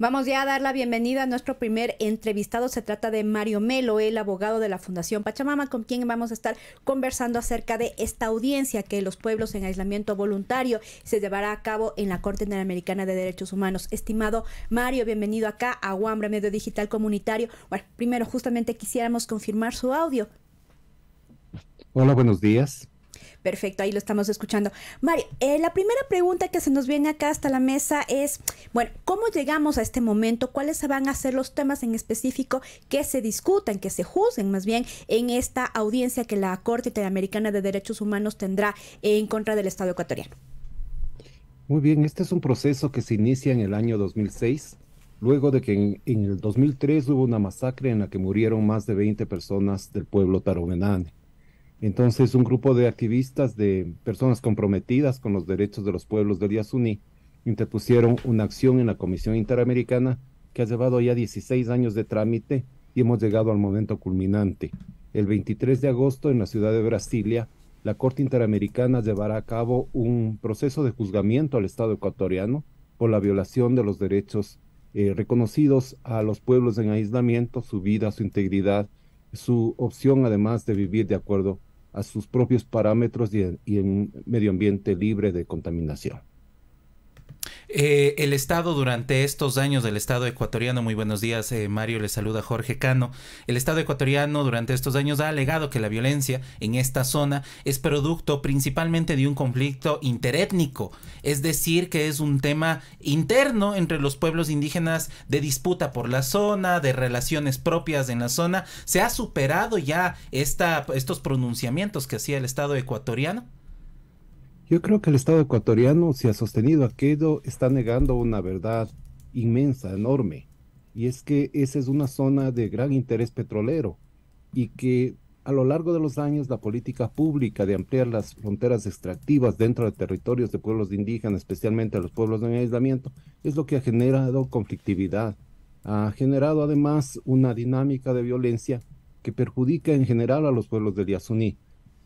Vamos ya a dar la bienvenida a nuestro primer entrevistado. Se trata de Mario Melo, el abogado de la Fundación Pachamama, con quien vamos a estar conversando acerca de esta audiencia que los pueblos en aislamiento voluntario se llevará a cabo en la Corte Interamericana de Derechos Humanos. Estimado Mario, bienvenido acá a Wambra Medio Digital Comunitario. Bueno, primero justamente quisiéramos confirmar su audio. Hola, buenos días. Perfecto, ahí lo estamos escuchando. Mario, la primera pregunta que se nos viene acá hasta la mesa es, bueno, ¿cómo llegamos a este momento? ¿Cuáles van a ser los temas en específico que se discutan, que se juzguen más bien en esta audiencia que la Corte Interamericana de Derechos Humanos tendrá en contra del Estado ecuatoriano? Muy bien, este es un proceso que se inicia en el año 2006, luego de que en el 2003 hubo una masacre en la que murieron más de 20 personas del pueblo taromenane. Entonces, un grupo de activistas, de personas comprometidas con los derechos de los pueblos del Yasuní, interpusieron una acción en la Comisión Interamericana que ha llevado ya 16 años de trámite y hemos llegado al momento culminante. El 23 de agosto, en la ciudad de Brasilia, la Corte Interamericana llevará a cabo un proceso de juzgamiento al Estado ecuatoriano por la violación de los derechos reconocidos a los pueblos en aislamiento, su vida, su integridad, su opción además de vivir de acuerdo a sus propios parámetros y en un medio ambiente libre de contaminación. El Estado durante estos años del Estado ecuatoriano, muy buenos días Mario, le saluda Jorge Cano. El Estado ecuatoriano durante estos años ha alegado que la violencia en esta zona es producto principalmente de un conflicto interétnico, es decir, que es un tema interno entre los pueblos indígenas de disputa por la zona, de relaciones propias en la zona. ¿Se ha superado ya estos pronunciamientos que hacía el Estado ecuatoriano? Yo creo que el Estado ecuatoriano, si ha sostenido aquello, está negando una verdad inmensa, enorme, y es que esa es una zona de gran interés petrolero y que a lo largo de los años la política pública de ampliar las fronteras extractivas dentro de territorios de pueblos indígenas, especialmente a los pueblos en aislamiento, es lo que ha generado conflictividad. Ha generado además una dinámica de violencia que perjudica en general a los pueblos del Yasuní,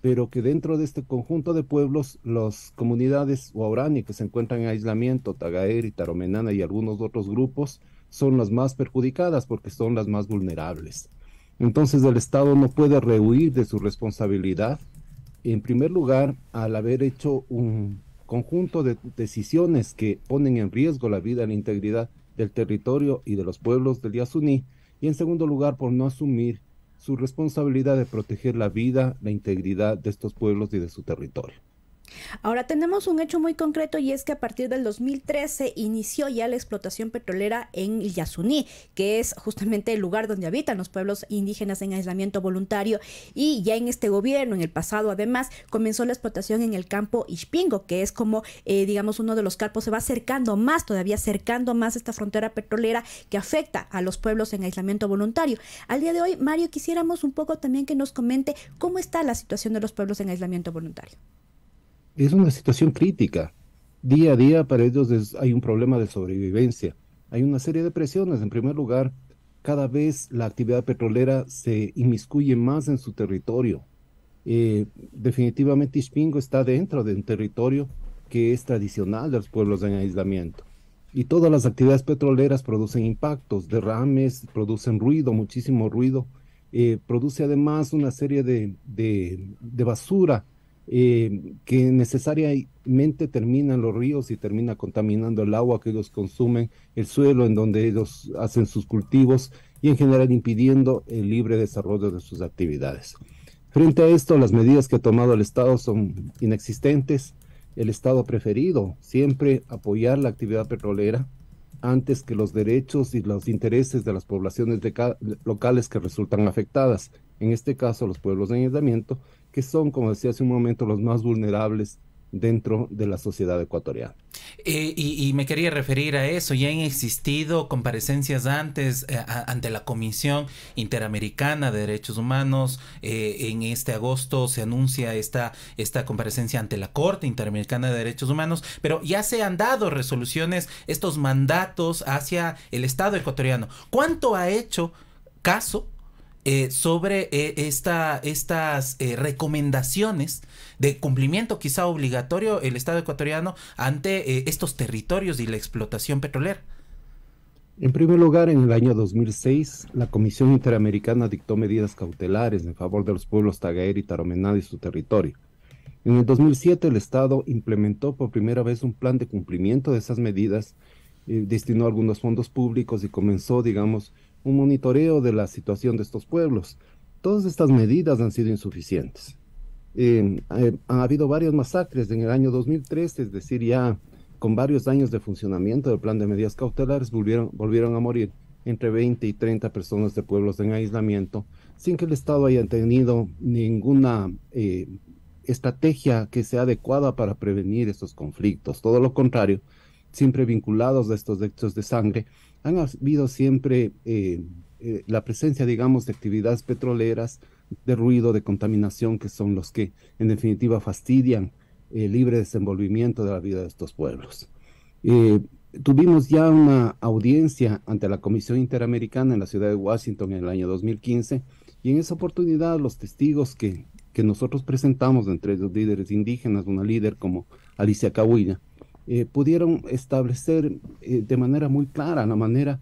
pero que dentro de este conjunto de pueblos, las comunidades huaorani que se encuentran en aislamiento, Tagaeri, Taromenana y algunos otros grupos, son las más perjudicadas porque son las más vulnerables. Entonces el Estado no puede rehuir de su responsabilidad, en primer lugar, al haber hecho un conjunto de decisiones que ponen en riesgo la vida y la integridad del territorio y de los pueblos del Yasuní, y en segundo lugar, por no asumir su responsabilidad de proteger la vida, la integridad de estos pueblos y de su territorio. Ahora tenemos un hecho muy concreto y es que a partir del 2013 inició ya la explotación petrolera en el Yasuní, que es justamente el lugar donde habitan los pueblos indígenas en aislamiento voluntario, y ya en este gobierno, en el pasado además, comenzó la explotación en el campo Ixpingo, que es como, digamos, uno de los campos, se va acercando más, todavía acercando más esta frontera petrolera que afecta a los pueblos en aislamiento voluntario. Al día de hoy, Mario, quisiéramos un poco también que nos comente cómo está la situación de los pueblos en aislamiento voluntario. Es una situación crítica. Día a día para ellos hay un problema de sobrevivencia. Hay una serie de presiones. En primer lugar, cada vez la actividad petrolera se inmiscuye más en su territorio. Definitivamente Ixpingo está dentro de un territorio que es tradicional de los pueblos en aislamiento. Y todas las actividades petroleras producen impactos, derrames, producen ruido, muchísimo ruido. Produce además una serie de basura que necesariamente termina en los ríos y termina contaminando el agua que ellos consumen, el suelo en donde ellos hacen sus cultivos y en general impidiendo el libre desarrollo de sus actividades. Frente a esto, las medidas que ha tomado el Estado son inexistentes. El Estado ha preferido siempre apoyar la actividad petrolera antes que los derechos y los intereses de las poblaciones locales que resultan afectadas. En este caso, los pueblos en aislamiento, que son, como decía hace un momento, los más vulnerables dentro de la sociedad ecuatoriana. Y me quería referir a eso. Ya han existido comparecencias antes ante la Comisión Interamericana de Derechos Humanos. En este agosto se anuncia esta comparecencia ante la Corte Interamericana de Derechos Humanos, pero ya se han dado resoluciones, estos mandatos hacia el Estado ecuatoriano. ¿Cuánto ha hecho caso sobre estas recomendaciones de cumplimiento quizá obligatorio el Estado ecuatoriano ante estos territorios y la explotación petrolera? En primer lugar, en el año 2006, la Comisión Interamericana dictó medidas cautelares en favor de los pueblos Tagaer y Taromenade y su territorio. En el 2007, el Estado implementó por primera vez un plan de cumplimiento de esas medidas, destinó algunos fondos públicos y comenzó, digamos, un monitoreo de la situación de estos pueblos. Todas estas medidas han sido insuficientes. Ha habido varias masacres en el año 2013, es decir, ya con varios años de funcionamiento del plan de medidas cautelares, volvieron a morir entre 20 y 30 personas de pueblos en aislamiento, sin que el Estado haya tenido ninguna estrategia que sea adecuada para prevenir estos conflictos. Todo lo contrario, siempre vinculados a estos hechos de sangre, han habido siempre la presencia, digamos, de actividades petroleras, de ruido, de contaminación, que son los que en definitiva fastidian el libre desenvolvimiento de la vida de estos pueblos. Tuvimos ya una audiencia ante la Comisión Interamericana en la ciudad de Washington en el año 2015, y en esa oportunidad los testigos que nosotros presentamos, entre los líderes indígenas, una líder como Alicia Cahuilla, pudieron establecer de manera muy clara la manera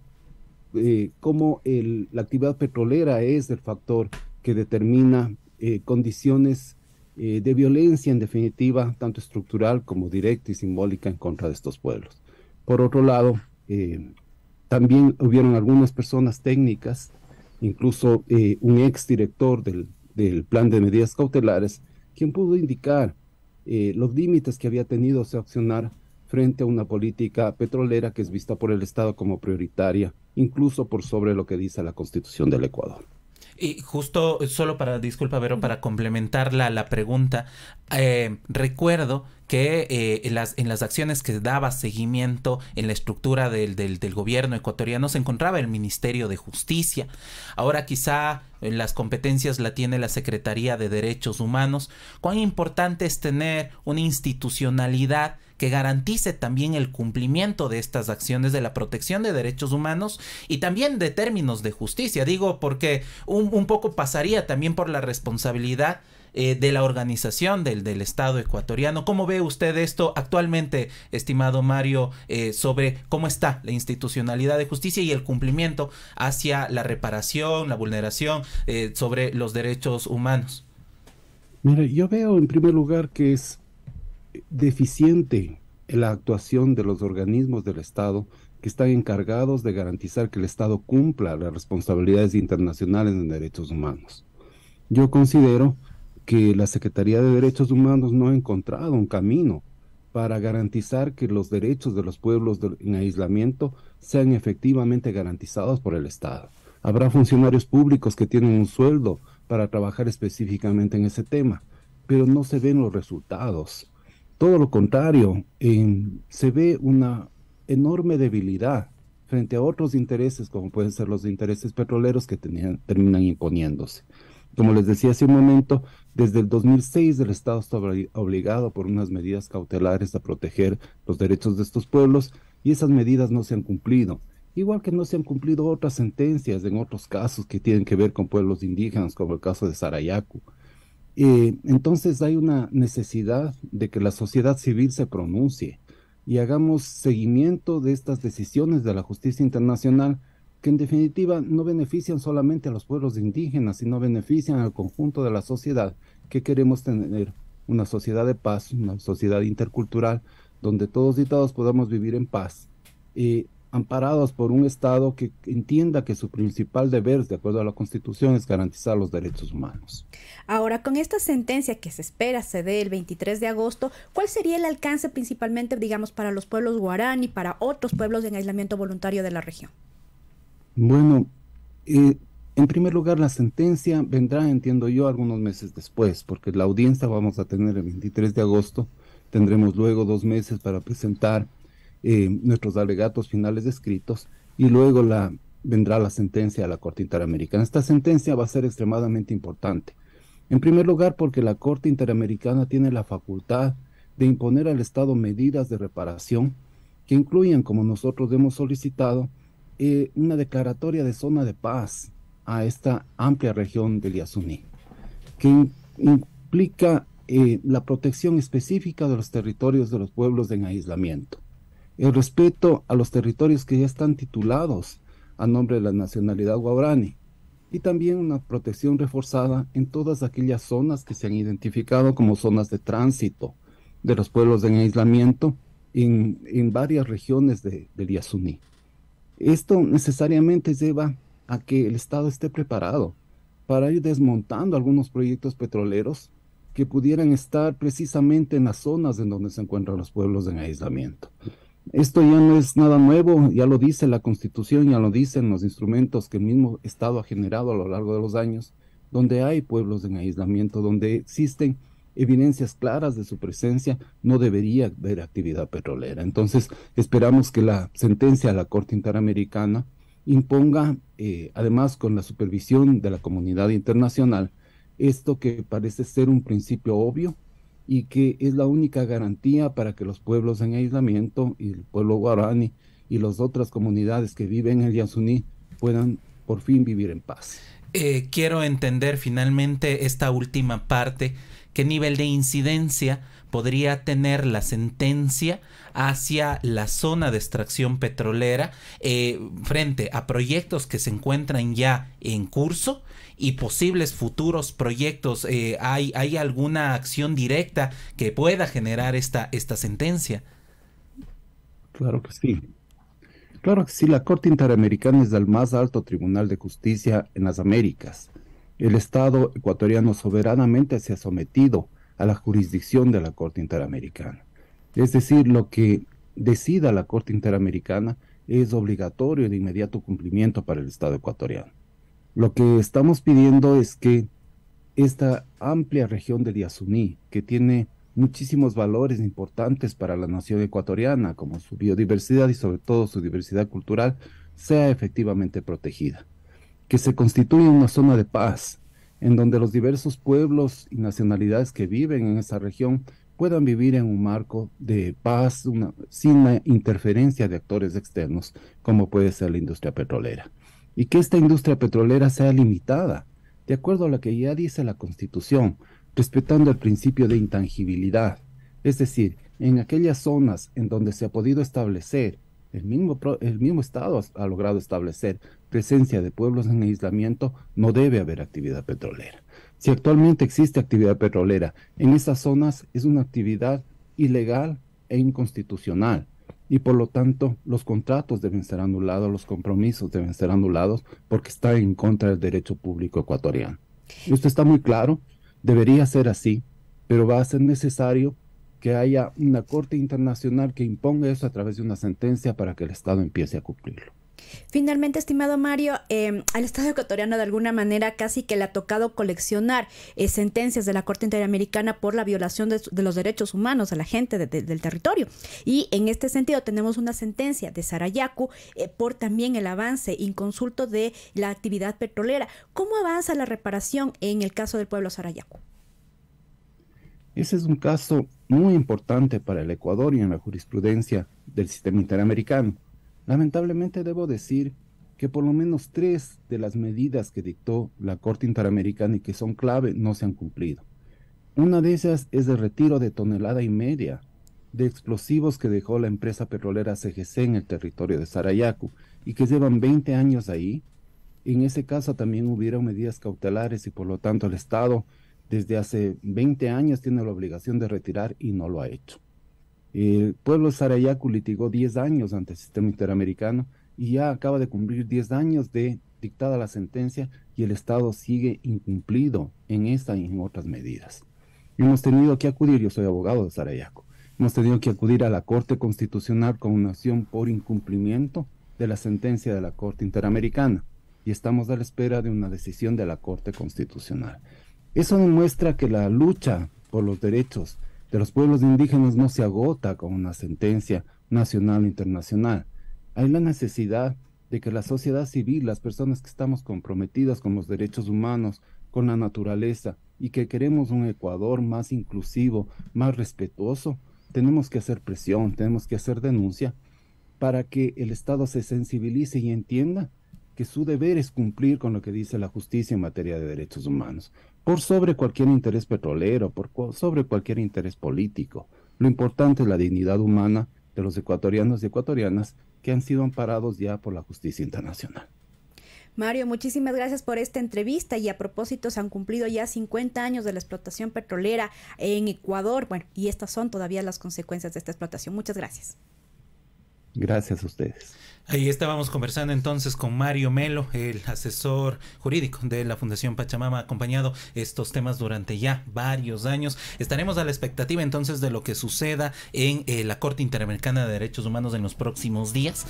cómo la actividad petrolera es el factor que determina condiciones de violencia, en definitiva, tanto estructural como directa y simbólica en contra de estos pueblos. Por otro lado, también hubieron algunas personas técnicas, incluso un exdirector del plan de medidas cautelares, quien pudo indicar los límites que había tenido ese accionar frente a una política petrolera que es vista por el Estado como prioritaria, incluso por sobre lo que dice la Constitución del Ecuador. Y justo, solo para, disculpa, Vero, para complementar la pregunta, recuerdo que en las acciones que daba seguimiento en la estructura del gobierno ecuatoriano se encontraba el Ministerio de Justicia. Ahora quizá las competencias la tiene la Secretaría de Derechos Humanos. ¿Cuán importante es tener una institucionalidad que garantice también el cumplimiento de estas acciones de la protección de derechos humanos y también de términos de justicia? Digo, porque un poco pasaría también por la responsabilidad de la organización del Estado ecuatoriano. ¿Cómo ve usted esto actualmente, estimado Mario, sobre cómo está la institucionalidad de justicia y el cumplimiento hacia la reparación, la vulneración sobre los derechos humanos? Mire, yo veo en primer lugar que es deficiente la actuación de los organismos del Estado que están encargados de garantizar que el Estado cumpla las responsabilidades internacionales en derechos humanos. Yo considero que la Secretaría de Derechos Humanos no ha encontrado un camino para garantizar que los derechos de los pueblos en aislamiento sean efectivamente garantizados por el Estado. Habrá funcionarios públicos que tienen un sueldo para trabajar específicamente en ese tema, pero no se ven los resultados. Todo lo contrario, se ve una enorme debilidad frente a otros intereses, como pueden ser los intereses petroleros que terminan imponiéndose. Como les decía hace un momento, desde el 2006 el Estado está obligado por unas medidas cautelares a proteger los derechos de estos pueblos, y esas medidas no se han cumplido. Igual que no se han cumplido otras sentencias en otros casos que tienen que ver con pueblos indígenas, como el caso de Sarayaku. Entonces hay una necesidad de que la sociedad civil se pronuncie y hagamos seguimiento de estas decisiones de la justicia internacional, que en definitiva no benefician solamente a los pueblos indígenas, sino benefician al conjunto de la sociedad, que queremos tener una sociedad de paz, una sociedad intercultural, donde todos y todas podamos vivir en paz, amparados por un Estado que entienda que su principal deber, de acuerdo a la Constitución, es garantizar los derechos humanos. Ahora, con esta sentencia que se espera se dé el 23 de agosto, ¿cuál sería el alcance principalmente, digamos, para los pueblos guaraní y para otros pueblos en aislamiento voluntario de la región? Bueno, en primer lugar, la sentencia vendrá, entiendo yo, algunos meses después, porque la audiencia vamos a tener el 23 de agosto, tendremos luego 2 meses para presentar nuestros alegatos finales escritos, y luego vendrá la sentencia a la Corte Interamericana. Esta sentencia va a ser extremadamente importante. En primer lugar, porque la Corte Interamericana tiene la facultad de imponer al Estado medidas de reparación que incluyan, como nosotros hemos solicitado, una declaratoria de zona de paz a esta amplia región del Yasuní, que implica la protección específica de los territorios de los pueblos en aislamiento. el respeto a los territorios que ya están titulados a nombre de la nacionalidad guaraní y también una protección reforzada en todas aquellas zonas que se han identificado como zonas de tránsito de los pueblos en aislamiento en varias regiones del Yasuní. Esto necesariamente lleva a que el Estado esté preparado para ir desmontando algunos proyectos petroleros que pudieran estar precisamente en las zonas en donde se encuentran los pueblos en aislamiento. Esto ya no es nada nuevo, ya lo dice la Constitución, ya lo dicen los instrumentos que el mismo Estado ha generado a lo largo de los años, donde hay pueblos en aislamiento, donde existen evidencias claras de su presencia, no debería haber actividad petrolera. Entonces, esperamos que la sentencia de la Corte Interamericana imponga, además con la supervisión de la comunidad internacional, esto que parece ser un principio obvio y que es la única garantía para que los pueblos en aislamiento y el pueblo guaraní y las otras comunidades que viven en el Yasuní puedan por fin vivir en paz. Quiero entender finalmente esta última parte. ¿Qué nivel de incidencia podría tener la sentencia hacia la zona de extracción petrolera frente a proyectos que se encuentran ya en curso y posibles futuros proyectos? ¿Hay alguna acción directa que pueda generar esta sentencia? Claro que sí. Claro que sí, la Corte Interamericana es el más alto tribunal de justicia en las Américas. El Estado ecuatoriano soberanamente se ha sometido a la jurisdicción de la Corte Interamericana. Es decir, lo que decida la Corte Interamericana es obligatorio de inmediato cumplimiento para el Estado ecuatoriano. Lo que estamos pidiendo es que esta amplia región del Yasuní, que tiene muchísimos valores importantes para la nación ecuatoriana, como su biodiversidad y sobre todo su diversidad cultural, sea efectivamente protegida. Que se constituya una zona de paz, en donde los diversos pueblos y nacionalidades que viven en esa región puedan vivir en un marco de paz, sin la interferencia de actores externos, como puede ser la industria petrolera. Y que esta industria petrolera sea limitada, de acuerdo a lo que ya dice la Constitución, respetando el principio de intangibilidad. Es decir, en aquellas zonas en donde se ha podido establecer, el mismo Estado ha logrado establecer presencia de pueblos en aislamiento, no debe haber actividad petrolera. Si actualmente existe actividad petrolera en esas zonas, es una actividad ilegal e inconstitucional. Y por lo tanto, los contratos deben ser anulados, los compromisos deben ser anulados, porque está en contra del derecho público ecuatoriano. Esto está muy claro, debería ser así, pero va a ser necesario que haya una corte internacional que imponga eso a través de una sentencia para que el Estado empiece a cumplirlo. Finalmente, estimado Mario, al Estado ecuatoriano de alguna manera casi que le ha tocado coleccionar sentencias de la Corte Interamericana por la violación de los derechos humanos a la gente del territorio. Y en este sentido tenemos una sentencia de Sarayaku por también el avance inconsulto de la actividad petrolera. ¿Cómo avanza la reparación en el caso del pueblo Sarayaku? Ese es un caso muy importante para el Ecuador y en la jurisprudencia del sistema interamericano. Lamentablemente debo decir que por lo menos 3 de las medidas que dictó la Corte Interamericana y que son clave no se han cumplido. Una de ellas es el retiro de 1,5 toneladas de explosivos que dejó la empresa petrolera CGC en el territorio de Sarayaku y que llevan 20 años ahí. En ese caso también hubieron medidas cautelares y por lo tanto el Estado desde hace 20 años tiene la obligación de retirar y no lo ha hecho. El pueblo de Sarayaku litigó 10 años ante el sistema interamericano y ya acaba de cumplir 10 años de dictada la sentencia y el Estado sigue incumplido en esta y en otras medidas. Hemos tenido que acudir, yo soy abogado de Sarayaku, hemos tenido que acudir a la Corte Constitucional con una acción por incumplimiento de la sentencia de la Corte Interamericana y estamos a la espera de una decisión de la Corte Constitucional. Eso demuestra que la lucha por los derechos de los pueblos indígenas no se agota con una sentencia nacional o internacional. Hay la necesidad de que la sociedad civil, las personas que estamos comprometidas con los derechos humanos, con la naturaleza y que queremos un Ecuador más inclusivo, más respetuoso, tenemos que hacer presión, tenemos que hacer denuncia para que el Estado se sensibilice y entienda que su deber es cumplir con lo que dice la justicia en materia de derechos humanos, por sobre cualquier interés petrolero, sobre cualquier interés político. Lo importante es la dignidad humana de los ecuatorianos y ecuatorianas que han sido amparados ya por la justicia internacional. Mario, muchísimas gracias por esta entrevista y a propósito se han cumplido ya 50 años de la explotación petrolera en Ecuador, bueno, y estas son todavía las consecuencias de esta explotación. Muchas gracias. Gracias a ustedes. Ahí estábamos conversando entonces con Mario Melo, el asesor jurídico de la Fundación Pachamama, acompañado estos temas durante ya varios años. Estaremos a la expectativa entonces de lo que suceda en la Corte Interamericana de Derechos Humanos en los próximos días.